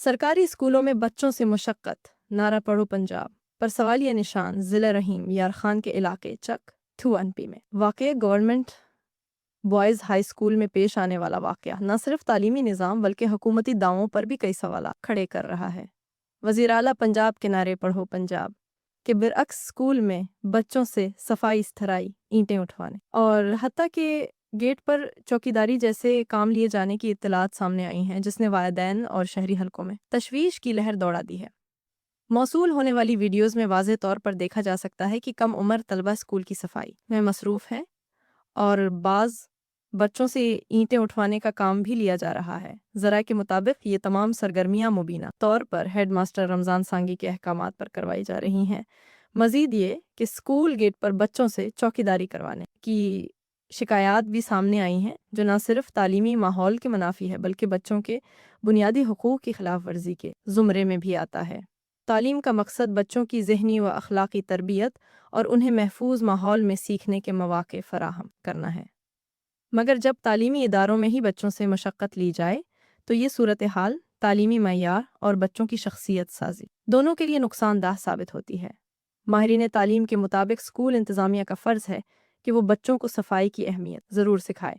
سرکاری اسکولوں میں بچوں سے مشقت، نعرہ پڑھو پنجاب پر سوالیہ نشان ضلع رحیم یار خان کے علاقے چک 2 میں واقع گورنمنٹ بوائز ہائی اسکول میں پیش آنے والا واقعہ نہ صرف تعلیمی نظام بلکہ حکومتی دعووں پر بھی کئی سوالات کھڑے کر رہا ہے۔ وزیر اعلیٰ پنجاب کے نعرے پڑھو پنجاب کے برعکس اسکول میں بچوں سے صفائی ستھرائی، اینٹیں اٹھوانے اور حتیٰ کہ گیٹ پر چوکیداری جیسے کام لیے جانے کی اطلاعات سامنے آئی ہیں، جس نے والدین اور شہری حلقوں میں تشویش کی لہر دوڑا دی ہے۔ موصول ہونے والی ویڈیوز میں واضح طور پر دیکھا جا سکتا ہے کہ کم عمر طلبہ اسکول کی صفائی میں مصروف ہیں اور بعض بچوں سے اینٹیں اٹھوانے کا کام بھی لیا جا رہا ہے۔ ذرائع کے مطابق یہ تمام سرگرمیاں مبینہ طور پر ہیڈ ماسٹر رمضان سانگی کے احکامات پر کروائی جا رہی ہیں۔ مزید یہ کہ اسکول گیٹ پر بچوں سے چوکیداری کروانے کی شکایات بھی سامنے آئی ہیں، جو نہ صرف تعلیمی ماحول کے منافی ہے بلکہ بچوں کے بنیادی حقوق کی خلاف ورزی کے زمرے میں بھی آتا ہے۔ تعلیم کا مقصد بچوں کی ذہنی و اخلاقی تربیت اور انہیں محفوظ ماحول میں سیکھنے کے مواقع فراہم کرنا ہے، مگر جب تعلیمی اداروں میں ہی بچوں سے مشقت لی جائے تو یہ صورتحال تعلیمی معیار اور بچوں کی شخصیت سازی دونوں کے لیے نقصان دہ ثابت ہوتی ہے۔ ماہرین تعلیم کے مطابق اسکول انتظامیہ کا فرض ہے کہ وہ بچوں کو صفائی کی اہمیت ضرور سکھائے،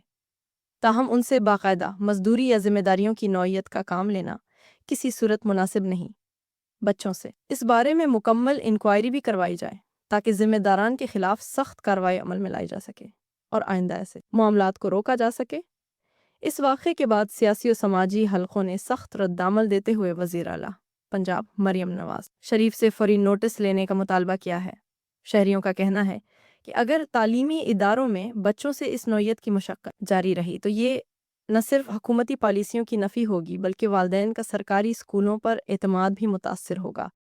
تاہم ان سے باقاعدہ مزدوری یا ذمہ داریوں کی نوعیت کا کام لینا کسی صورت مناسب نہیں۔ بچوں سے اس بارے میں مکمل انکوائری بھی کروائی جائے تاکہ ذمہ داران کے خلاف سخت کارروائی عمل میں لائی جا سکے اور آئندہ ایسے معاملات کو روکا جا سکے۔ اس واقعے کے بعد سیاسی و سماجی حلقوں نے سخت رد عمل دیتے ہوئے وزیر اعلیٰ پنجاب مریم نواز شریف سے فوری نوٹس لینے کا مطالبہ کیا ہے۔ شہریوں کا کہنا ہے کہ اگر تعلیمی اداروں میں بچوں سے اس نوعیت کی مشقت جاری رہی تو یہ نہ صرف حکومتی پالیسیوں کی نفی ہوگی بلکہ والدین کا سرکاری اسکولوں پر اعتماد بھی متاثر ہوگا۔